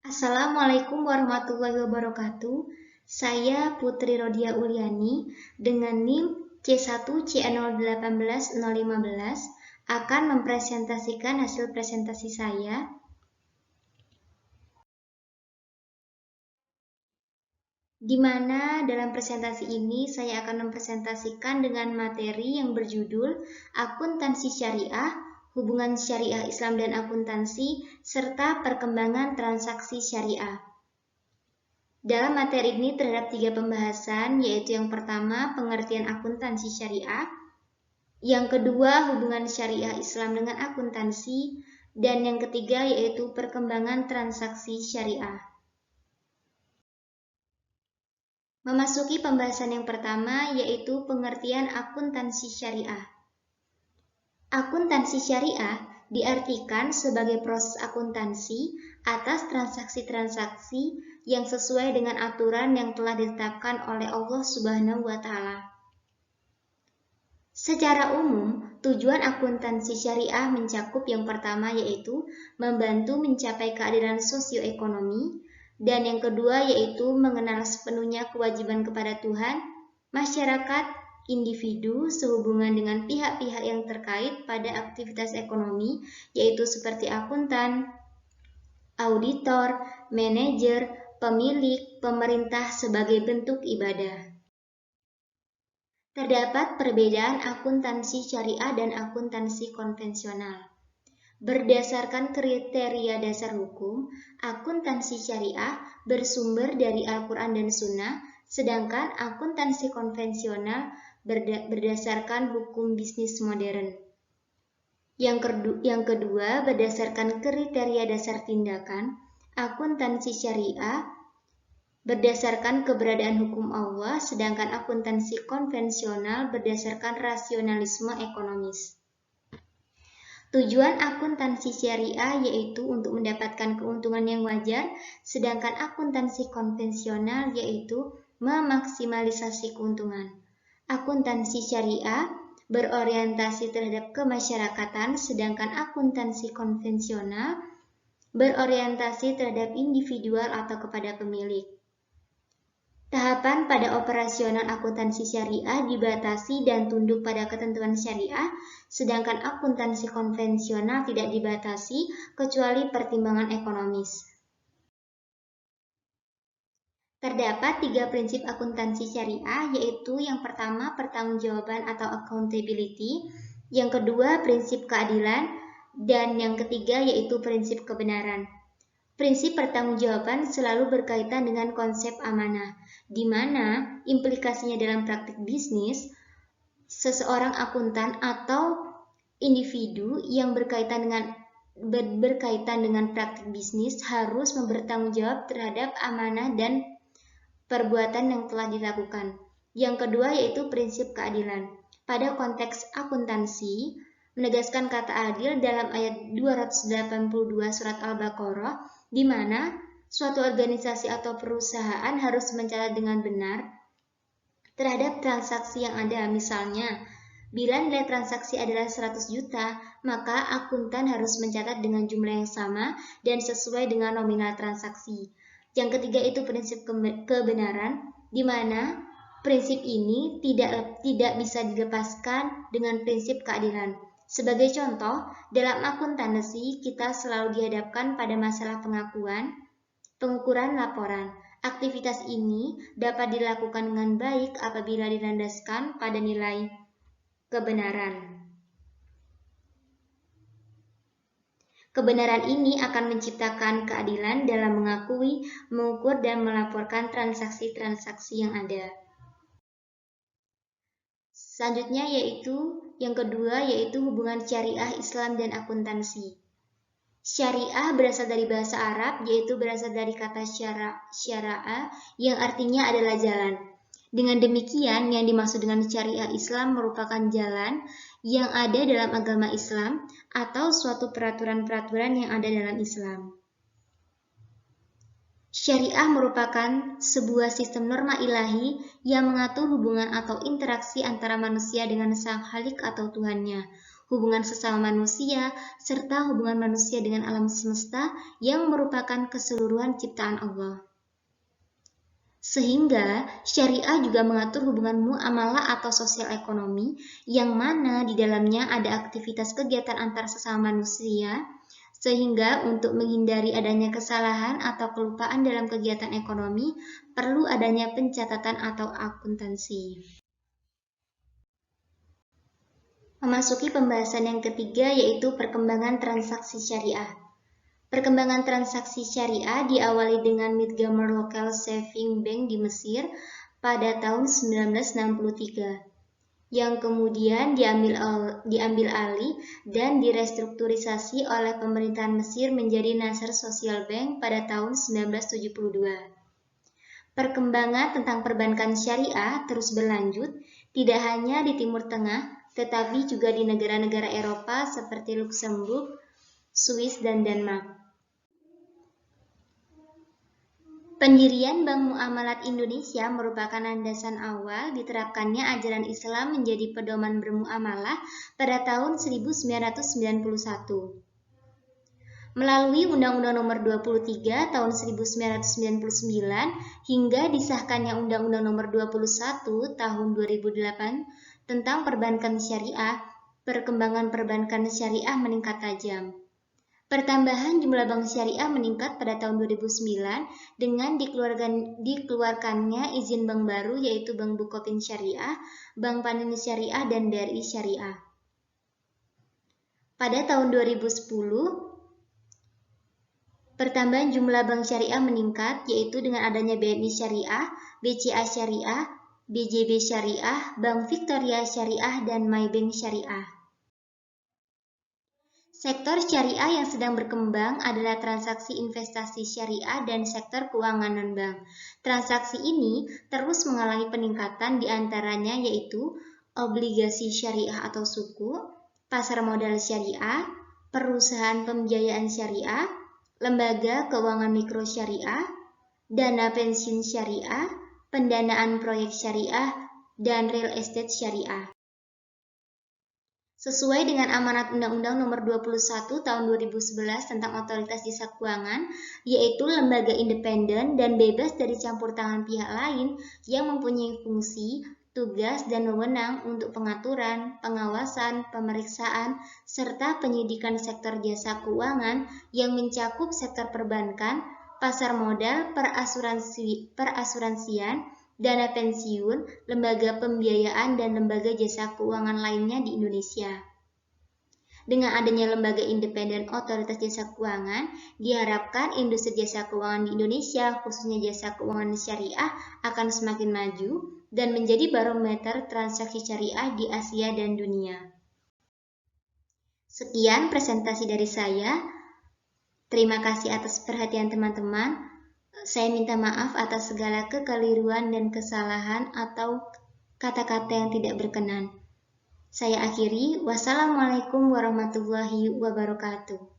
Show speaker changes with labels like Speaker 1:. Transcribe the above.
Speaker 1: Assalamualaikum warahmatullahi wabarakatuh. Saya Putri Rodia Uliani dengan NIM C1CN018-015 akan mempresentasikan hasil presentasi saya. Di mana dalam presentasi ini saya akan mempresentasikan dengan materi yang berjudul Akuntansi Syariah, Hubungan Syariah Islam dan Akuntansi, serta Perkembangan Transaksi Syariah. Dalam materi ini terdapat 3 pembahasan, yaitu yang pertama pengertian akuntansi syariah, yang kedua hubungan syariah Islam dengan akuntansi, dan yang ketiga yaitu perkembangan transaksi syariah. Memasuki pembahasan yang pertama yaitu pengertian akuntansi syariah. Akuntansi syariah diartikan sebagai proses akuntansi atas transaksi-transaksi yang sesuai dengan aturan yang telah ditetapkan oleh Allah Subhanahu wa Ta'ala. Secara umum, tujuan akuntansi syariah mencakup yang pertama yaitu membantu mencapai keadilan sosioekonomi, dan yang kedua yaitu mengenal sepenuhnya kewajiban kepada Tuhan, masyarakat, individu sehubungan dengan pihak-pihak yang terkait pada aktivitas ekonomi, yaitu seperti akuntan, auditor, manajer, pemilik, pemerintah sebagai bentuk ibadah. Terdapat perbedaan akuntansi syariah dan akuntansi konvensional. Berdasarkan kriteria dasar hukum, akuntansi syariah bersumber dari Al-Quran dan Sunnah, sedangkan akuntansi konvensional berdasarkan hukum bisnis modern. Yang kedua, berdasarkan kriteria dasar tindakan, akuntansi syariah berdasarkan keberadaan hukum Allah, sedangkan akuntansi konvensional berdasarkan rasionalisme ekonomis. Tujuan akuntansi syariah yaitu untuk mendapatkan keuntungan yang wajar, sedangkan akuntansi konvensional yaitu memaksimalisasi keuntungan. Akuntansi syariah berorientasi terhadap kemasyarakatan, sedangkan akuntansi konvensional berorientasi terhadap individual atau kepada pemilik. Tahapan pada operasional akuntansi syariah dibatasi dan tunduk pada ketentuan syariah, sedangkan akuntansi konvensional tidak dibatasi kecuali pertimbangan ekonomis. Terdapat 3 prinsip akuntansi syariah, yaitu yang pertama pertanggungjawaban atau accountability, yang kedua prinsip keadilan, dan yang ketiga yaitu prinsip kebenaran. Prinsip pertanggungjawaban selalu berkaitan dengan konsep amanah, di mana implikasinya dalam praktik bisnis, seseorang akuntan atau individu yang berkaitan dengan praktik bisnis harus bertanggung jawab terhadap amanah dan perbuatan yang telah dilakukan. Yang kedua yaitu prinsip keadilan. Pada konteks akuntansi, menegaskan kata adil dalam ayat 282 surat Al-Baqarah, di mana suatu organisasi atau perusahaan harus mencatat dengan benar terhadap transaksi yang ada. Misalnya, bila nilai transaksi adalah 100 juta, maka akuntan harus mencatat dengan jumlah yang sama dan sesuai dengan nominal transaksi. Yang ketiga itu prinsip kebenaran, di mana prinsip ini tidak bisa dilepaskan dengan prinsip keadilan. Sebagai contoh, dalam akuntansi kita selalu dihadapkan pada masalah pengukuran laporan. Aktivitas ini dapat dilakukan dengan baik apabila dilandaskan pada nilai kebenaran. Kebenaran ini akan menciptakan keadilan dalam mengakui, mengukur, dan melaporkan transaksi-transaksi yang ada. Selanjutnya yaitu yang kedua yaitu hubungan syariah Islam dan akuntansi. Syariah berasal dari bahasa Arab, yaitu berasal dari kata syara'a yang artinya adalah jalan. Dengan demikian, yang dimaksud dengan syariah Islam merupakan jalan yang ada dalam agama Islam atau suatu peraturan-peraturan yang ada dalam Islam. Syariah merupakan sebuah sistem norma ilahi yang mengatur hubungan atau interaksi antara manusia dengan Sang Khalik atau Tuhannya. hubungan sesama manusia, serta hubungan manusia dengan alam semesta yang merupakan keseluruhan ciptaan Allah. Sehingga syariah juga mengatur hubungan muamalah atau sosial ekonomi yang mana di dalamnya ada aktivitas kegiatan antar sesama manusia, sehingga untuk menghindari adanya kesalahan atau kelupaan dalam kegiatan ekonomi perlu adanya pencatatan atau akuntansi. Memasuki pembahasan yang ketiga yaitu perkembangan transaksi syariah. Perkembangan transaksi syariah diawali dengan Montgomery Local Saving Bank di Mesir pada tahun 1963, yang kemudian diambil alih dan direstrukturisasi oleh pemerintahan Mesir menjadi Nasser Social Bank pada tahun 1972. Perkembangan tentang perbankan syariah terus berlanjut, tidak hanya di Timur Tengah, tetapi juga di negara-negara Eropa seperti Luxembourg, Swiss, dan Denmark. Pendirian Bank Muamalat Indonesia merupakan landasan awal diterapkannya ajaran Islam menjadi pedoman bermuamalah pada tahun 1991. Melalui Undang-Undang Nomor 23 Tahun 1999 hingga disahkannya Undang-Undang Nomor 21 Tahun 2008 tentang perbankan syariah, perkembangan perbankan syariah meningkat tajam. Pertambahan jumlah bank syariah meningkat pada tahun 2009 dengan dikeluarkannya izin bank baru yaitu Bank Bukopin Syariah, Bank Panin Syariah, dan BRI Syariah. Pada tahun 2010, pertambahan jumlah bank syariah meningkat yaitu dengan adanya BNI Syariah, BCA Syariah, BJB Syariah, Bank Victoria Syariah, dan MyBank Syariah. Sektor syariah yang sedang berkembang adalah transaksi investasi syariah dan sektor keuangan non-bank. Transaksi ini terus mengalami peningkatan diantaranya yaitu obligasi syariah atau suku, pasar modal syariah, perusahaan pembiayaan syariah, lembaga keuangan mikro syariah, dana pensiun syariah, pendanaan proyek syariah, dan real estate syariah. Sesuai dengan amanat Undang-Undang Nomor 21 Tahun 2011 tentang Otoritas Jasa Keuangan, yaitu lembaga independen dan bebas dari campur tangan pihak lain yang mempunyai fungsi, tugas, dan wewenang untuk pengaturan, pengawasan, pemeriksaan, serta penyidikan sektor jasa keuangan yang mencakup sektor perbankan, pasar modal, perasuransian, dana pensiun, lembaga pembiayaan, dan lembaga jasa keuangan lainnya di Indonesia. Dengan adanya lembaga independen otoritas jasa keuangan, diharapkan industri jasa keuangan di Indonesia, khususnya jasa keuangan syariah, akan semakin maju dan menjadi barometer transaksi syariah di Asia dan dunia. Sekian presentasi dari saya. Terima kasih atas perhatian teman-teman. Saya minta maaf atas segala kekeliruan dan kesalahan atau kata-kata yang tidak berkenan. Saya akhiri. Wassalamualaikum warahmatullahi wabarakatuh.